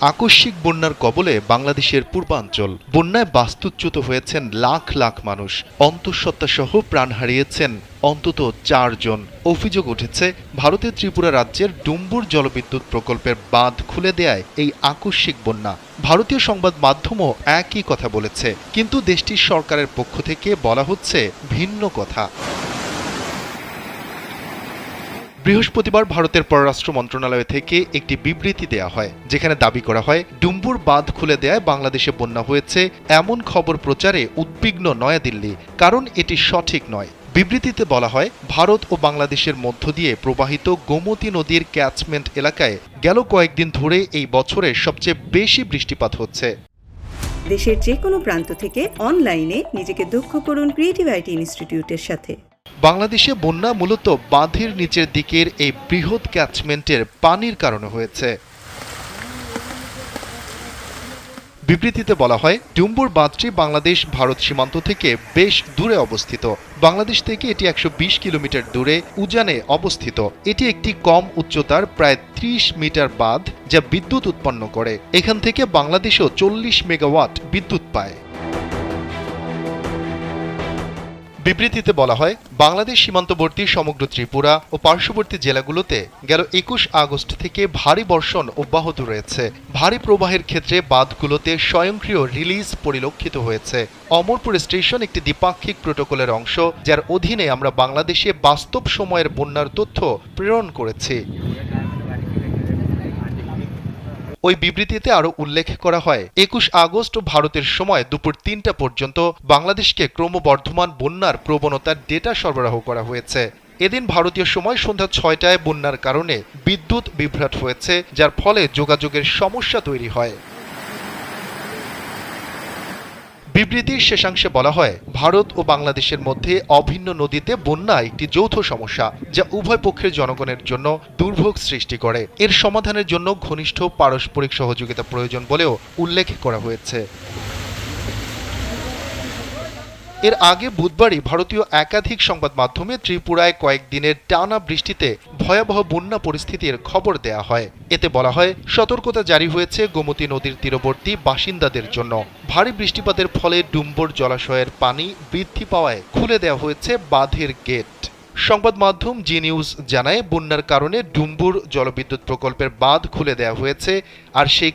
আকস্মিক বন্যার কবলে বাংলাদেশের পূর্বাঞ্চল। বন্যায় বাস্তুচ্যুত হয়েছেন লাখ লাখ মানুষ। অন্তঃসত্ত্বাসহ প্রাণ হারিয়েছেন অন্তত 4 জন। অভিযোগ উঠেছে ভারতের ত্রিপুরা রাজ্যের ডুম্বুর জলবিদ্যুৎ প্রকল্পের বাঁধ খুলে দেয়ায় এই আকস্মিক বন্যা। ভারতীয় সংবাদ মাধ্যমও একই কথা বলেছে, কিন্তু দেশটির সরকারের পক্ষ থেকে বলা হচ্ছে ভিন্ন কথা। বৃহস্পতিবার ভারতের পররাষ্ট্র মন্ত্রণালয় থেকে একটি বিবৃতি দেয়া হয়, যেখানে দাবি করা হয় ডুম্বুর বাঁধ খুলে দেয়ায় বাংলাদেশে বন্যা হয়েছে এমন খবর প্রচারে উদ্বিগ্ন নয়াদিল্লি, কারণ এটি সঠিক নয়। বিবৃতিতে বলা হয়, ভারত ও বাংলাদেশের মধ্য দিয়ে প্রবাহিত গোমতী নদীর ক্যাচমেন্ট এলাকায় গেল কয়েকদিন ধরে এই বছরের সবচেয়ে বেশি বৃষ্টিপাত হচ্ছে। দেশের যে কোনো প্রান্ত থেকে অনলাইনে নিজেকে দক্ষ করুন ক্রিয়েটিভ আইটি ইনস্টিটিউটের সাথে। বাংলাদেশে বন্যা মূলত বাঁধের নিচের দিকের এই বৃহৎ ক্যাচমেন্টের পানির কারণে হয়েছে। বিবৃতিতে বলা হয়, ডুম্বুর বাঁধটি বাংলাদেশ ভারত সীমান্ত থেকে বেশ দূরে অবস্থিত। বাংলাদেশ থেকে এটি 120 কিলোমিটার দূরে উজানে অবস্থিত। এটি একটি কম উচ্চতার প্রায় 30 মিটার বাঁধ, যা বিদ্যুৎ উৎপন্ন করে। এখান থেকে বাংলাদেশও 40 মেগাওয়াট বিদ্যুৎ পায়। বিবৃতিতে বলা হয়, বাংলাদেশ সীমান্তবর্তী সমগ্র ত্রিপুরা ও পার্শ্ববর্তী জেলাগুলোতে গেল 21 আগস্ট থেকে ভারী বর্ষণ অব্যাহত রয়েছে। ভারী প্রবাহের ক্ষেত্রে বাঁধগুলোতে স্বয়ংক্রিয় রিলিজ পরিলক্ষিত হয়েছে। অমরপুর স্টেশন একটি দ্বিপাক্ষিক প্রোটোকলের অংশ, যার অধীনে আমরা বাংলাদেশে বাস্তব সময়ের বন্যার তথ্য প্রেরণ করেছি। ওই বিবৃতিতে আরও উল্লেখ করা হয়, 21 আগস্ট ভারতের সময় দুপুর 3টা পর্যন্ত বাংলাদেশকে ক্রমবর্ধমান বন্যার প্রবণতার ডেটা সরবরাহ করা হয়েছে। এদিন ভারতীয় সময় সন্ধ্যা 6টায় বন্যার কারণে বিদ্যুৎ বিভ্রাট হয়েছে, যার ফলে যোগাযোগের সমস্যা তৈরি হয়। বিবৃতির শেষাংশে বলা হয়, ভারত ও বাংলাদেশের মধ্যে অভিন্ন নদীতে বন্যা একটি যৌথ সমস্যা, যা উভয় পক্ষের জনগণের জন্য দুর্ভোগ সৃষ্টি করে। এর সমাধানের জন্য ঘনিষ্ঠ পারস্পরিক সহযোগিতা প্রয়োজন বলেও উল্লেখ করা হয়েছে। এর আগে বুধবারই ভারতীয় একাধিক সংবাদ মাধ্যমে ত্রিপুরায় কয়েকদিনের টানা বৃষ্টিতে ভয়াবহ বন্যা পরিস্থিতির খবর দেয়া হয়। এতে বলা হয়, সতর্কতা জারি হয়েছে গোমতী নদীর তীরবর্তী বাসিন্দাদের জন্য। ভারী বৃষ্টিপাতের ফলে ডুম্বুর জলাশয়ের পানি বৃদ্ধি পাওয়ায় খুলে দেওয়া হয়েছে বাঁধের গেট। সংবাদ মাধ্যম জি নিউজ জানায়, বন্যার কারণে ডুম্বুর জলবিদ্যুৎ প্রকল্পের বাঁধ খুলে দেওয়া হয়েছে, আর সেই